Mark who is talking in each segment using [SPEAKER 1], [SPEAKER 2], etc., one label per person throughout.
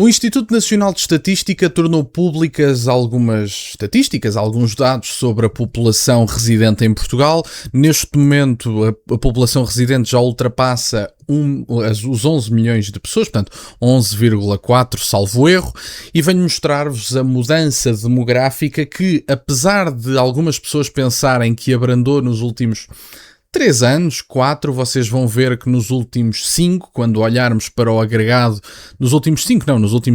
[SPEAKER 1] O Instituto Nacional de Estatística tornou públicas algumas estatísticas, alguns dados sobre a população residente em Portugal. Neste momento, a população residente já ultrapassa os 11 milhões de pessoas, portanto 11,4 salvo erro, e venho mostrar-vos a mudança demográfica que, apesar de algumas pessoas pensarem que abrandou nos últimos 3 anos, 4, vocês vão ver que nos últimos 5, quando olharmos para o agregado, nos últimos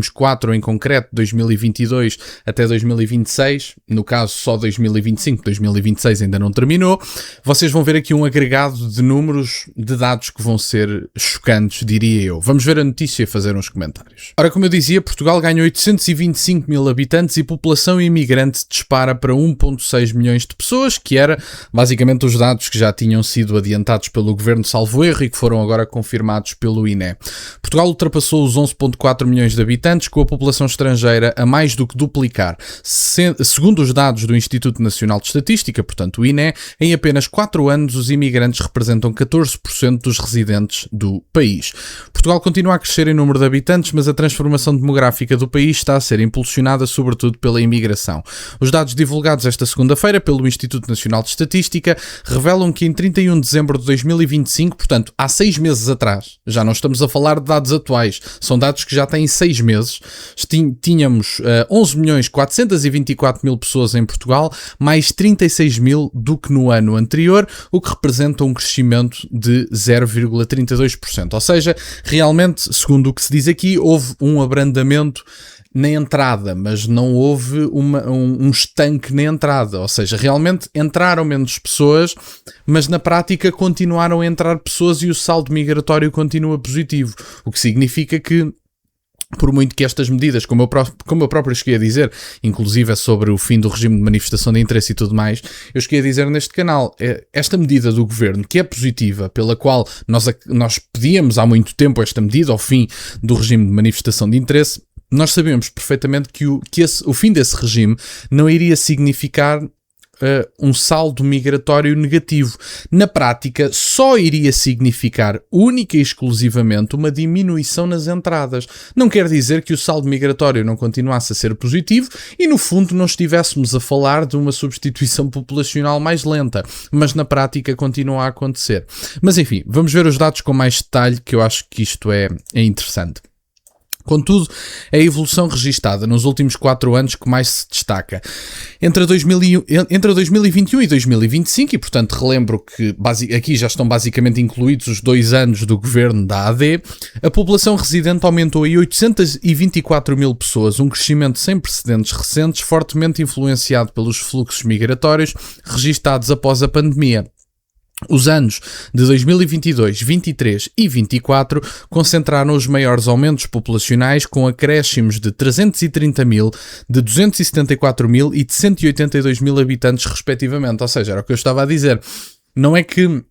[SPEAKER 1] 4 em concreto, 2022 até 2026, no caso só 2025, 2026 ainda não terminou, vocês vão ver aqui um agregado de números, de dados que vão ser chocantes, diria eu. Vamos ver a notícia e fazer uns comentários. Ora, como eu dizia, Portugal ganha 825 mil habitantes e população imigrante dispara para 1,6 milhões de pessoas, que era basicamente os dados que já tinham sido adiantados pelo Governo, salvo erro, e que foram agora confirmados pelo INE. Portugal ultrapassou os 11,4 milhões de habitantes, com a população estrangeira a mais do que duplicar. Segundo os dados do Instituto Nacional de Estatística, portanto o INE, em apenas 4 anos os imigrantes representam 14% dos residentes do país. Portugal continua a crescer em número de habitantes, mas a transformação demográfica do país está a ser impulsionada sobretudo pela imigração. Os dados divulgados esta segunda-feira pelo Instituto Nacional de Estatística revelam que em 31 de dezembro de 2025, portanto, há 6 meses atrás, já não estamos a falar de dados atuais, são dados que já têm 6 meses, tínhamos 11.424.000 pessoas em Portugal, mais 36 mil do que no ano anterior, o que representa um crescimento de 0,32%. Ou seja, realmente, segundo o que se diz aqui, houve um abrandamento na entrada, mas não houve um estanque na entrada, ou seja, realmente entraram menos pessoas, mas na prática continuaram a entrar pessoas e o saldo migratório continua positivo, o que significa que, por muito que estas medidas, como eu próprio cheguei a dizer, inclusive é sobre o fim do regime de manifestação de interesse e tudo mais, eu cheguei a dizer neste canal, esta medida do Governo, que é positiva, pela qual nós pedíamos há muito tempo esta medida, ao fim do regime de manifestação de interesse, nós sabemos perfeitamente que o fim desse regime não iria significar um saldo migratório negativo. Na prática, só iria significar única e exclusivamente uma diminuição nas entradas. Não quer dizer que o saldo migratório não continuasse a ser positivo e, no fundo, não estivéssemos a falar de uma substituição populacional mais lenta, mas na prática continua a acontecer. Mas enfim, vamos ver os dados com mais detalhe, que eu acho que isto é interessante. Contudo, é a evolução registada nos últimos 4 anos que mais se destaca. Entre 2021 e 2025, e portanto relembro que aqui já estão basicamente incluídos os 2 anos do governo da AD, a população residente aumentou em 824 mil pessoas, um crescimento sem precedentes recentes, fortemente influenciado pelos fluxos migratórios registados após a pandemia. Os anos de 2022, 23 e 24 concentraram os maiores aumentos populacionais, com acréscimos de 330 mil, de 274 mil e de 182 mil habitantes respectivamente. Ou seja, era o que eu estava a dizer. Não é que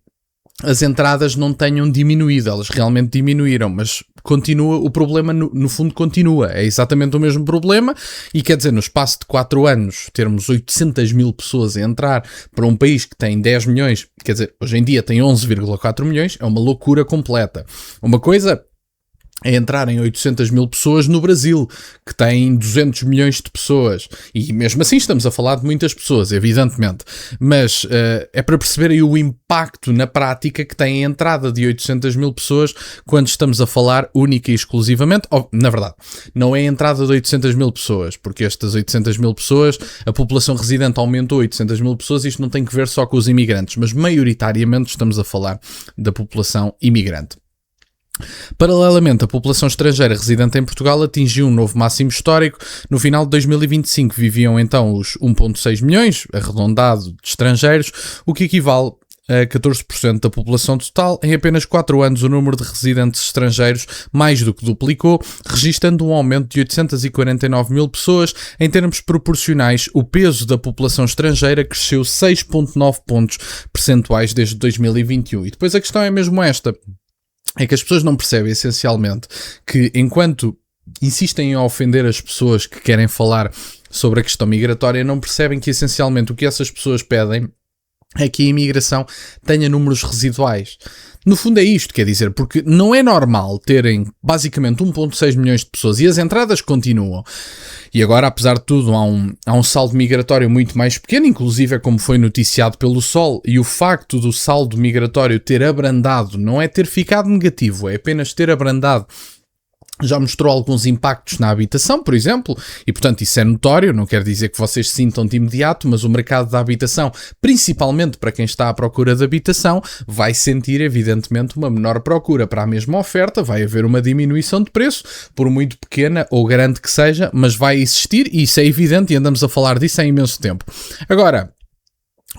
[SPEAKER 1] as entradas não tenham diminuído, elas realmente diminuíram, mas continua, o problema no fundo continua, é exatamente o mesmo problema, e quer dizer, no espaço de 4 anos termos 800 mil pessoas a entrar para um país que tem 10 milhões, quer dizer, hoje em dia tem 11,4 milhões, é uma loucura completa. Uma coisa é entrar em 800 mil pessoas no Brasil, que tem 200 milhões de pessoas, e mesmo assim estamos a falar de muitas pessoas, evidentemente, mas é para perceber aí o impacto na prática que tem a entrada de 800 mil pessoas quando estamos a falar única e exclusivamente, na verdade, não é a entrada de 800 mil pessoas, porque estas 800 mil pessoas, a população residente aumentou 800 mil pessoas, isto não tem que ver só com os imigrantes, mas maioritariamente estamos a falar da população imigrante. Paralelamente, a população estrangeira residente em Portugal atingiu um novo máximo histórico. No final de 2025 viviam então os 1,6 milhões, arredondado, de estrangeiros, o que equivale a 14% da população total. Em apenas 4 anos o número de residentes estrangeiros mais do que duplicou, registrando um aumento de 849 mil pessoas. Em termos proporcionais, o peso da população estrangeira cresceu 6,9 pontos percentuais desde 2021. E depois a questão é mesmo esta. É que as pessoas não percebem, essencialmente, que enquanto insistem em ofender as pessoas que querem falar sobre a questão migratória, não percebem que, essencialmente, o que essas pessoas pedem é que a imigração tenha números residuais. No fundo é isto, quer dizer, porque não é normal terem basicamente 1,6 milhões de pessoas e as entradas continuam. E agora, apesar de tudo, há um saldo migratório muito mais pequeno, inclusive é como foi noticiado pelo Sol, e o facto do saldo migratório ter abrandado não é ter ficado negativo, é apenas ter abrandado. Já mostrou alguns impactos na habitação, por exemplo, e portanto isso é notório, não quer dizer que vocês sintam de imediato, mas o mercado da habitação, principalmente para quem está à procura de habitação, vai sentir evidentemente uma menor procura para a mesma oferta, vai haver uma diminuição de preço, por muito pequena ou grande que seja, mas vai existir e isso é evidente e andamos a falar disso há imenso tempo. Agora,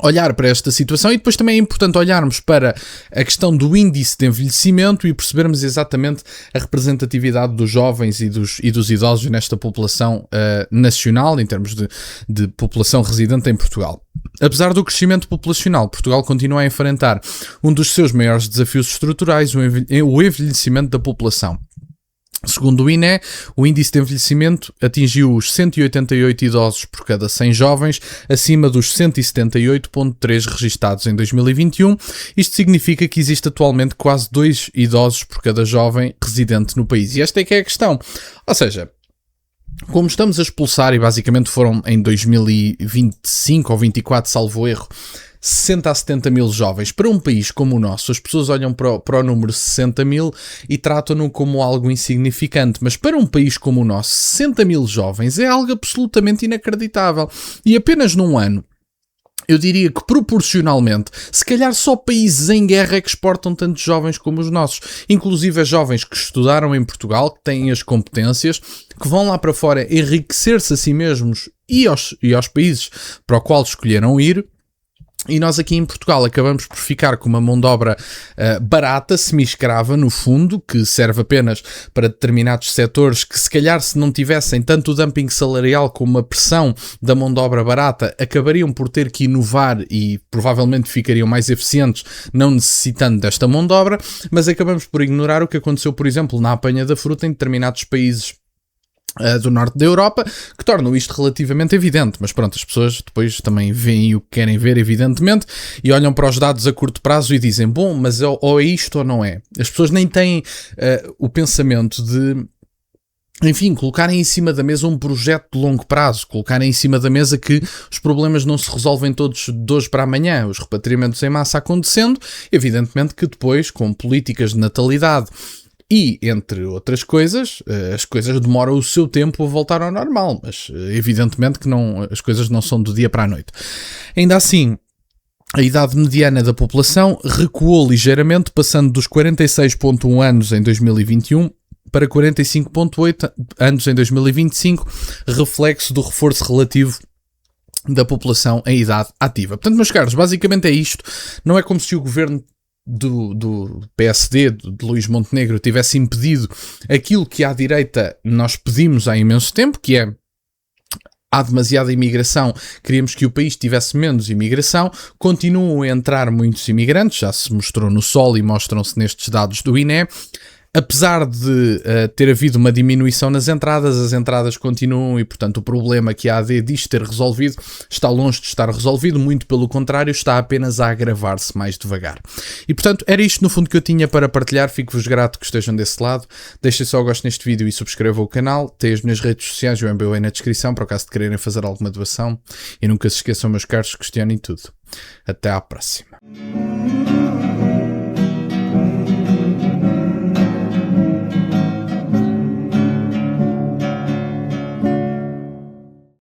[SPEAKER 1] olhar para esta situação e depois também é importante olharmos para a questão do índice de envelhecimento e percebermos exatamente a representatividade dos jovens e dos idosos nesta população nacional, em termos de população residente em Portugal. Apesar do crescimento populacional, Portugal continua a enfrentar um dos seus maiores desafios estruturais, o envelhecimento da população. Segundo o INE, o índice de envelhecimento atingiu os 188 idosos por cada 100 jovens, acima dos 178,3 registados em 2021. Isto significa que existe atualmente quase 2 idosos por cada jovem residente no país. E esta é que é a questão. Ou seja, como estamos a expulsar, e basicamente foram em 2025 ou 2024, salvo erro, 60 a 70 mil jovens, para um país como o nosso, as pessoas olham para o número 60 mil e tratam-no como algo insignificante, mas para um país como o nosso, 60 mil jovens é algo absolutamente inacreditável. E apenas num ano, eu diria que proporcionalmente, se calhar só países em guerra é que exportam tantos jovens como os nossos, inclusive as jovens que estudaram em Portugal, que têm as competências, que vão lá para fora enriquecer-se a si mesmos e aos países para o qual escolheram ir. E nós aqui em Portugal acabamos por ficar com uma mão de obra barata, semi-escrava no fundo, que serve apenas para determinados setores que se calhar se não tivessem tanto o dumping salarial como a pressão da mão de obra barata, acabariam por ter que inovar e provavelmente ficariam mais eficientes não necessitando desta mão de obra, mas acabamos por ignorar o que aconteceu, por exemplo, na apanha da fruta em determinados países do norte da Europa, que tornam isto relativamente evidente, mas pronto, as pessoas depois também veem o que querem ver, evidentemente, e olham para os dados a curto prazo e dizem, bom, mas ou é isto ou não é. As pessoas nem têm o pensamento de, enfim, colocarem em cima da mesa um projeto de longo prazo, colocarem em cima da mesa que os problemas não se resolvem todos de hoje para amanhã, os repatriamentos em massa acontecendo, evidentemente que depois, com políticas de natalidade, e, entre outras coisas, as coisas demoram o seu tempo a voltar ao normal, mas evidentemente que as coisas não são do dia para a noite. Ainda assim, a idade mediana da população recuou ligeiramente, passando dos 46,1 anos em 2021 para 45,8 anos em 2025, reflexo do reforço relativo da população em idade ativa. Portanto, meus caros, basicamente é isto. Não é como se o governo do PSD, de Luís Montenegro, tivesse impedido aquilo que à direita nós pedimos há imenso tempo, que é: há demasiada imigração, queríamos que o país tivesse menos imigração. Continuam a entrar muitos imigrantes, já se mostrou no Sol e mostram-se nestes dados do INE. Apesar de ter havido uma diminuição nas entradas, as entradas continuam e, portanto, o problema que a AD diz ter resolvido está longe de estar resolvido, muito pelo contrário, está apenas a agravar-se mais devagar. E, portanto, era isto no fundo que eu tinha para partilhar. Fico-vos grato que estejam desse lado. Deixem só o gosto neste vídeo e subscrevam o canal. Tem as minhas redes sociais e o MBA na descrição, para o caso de quererem fazer alguma doação. E nunca se esqueçam, meus caros, questionem tudo. Até à próxima.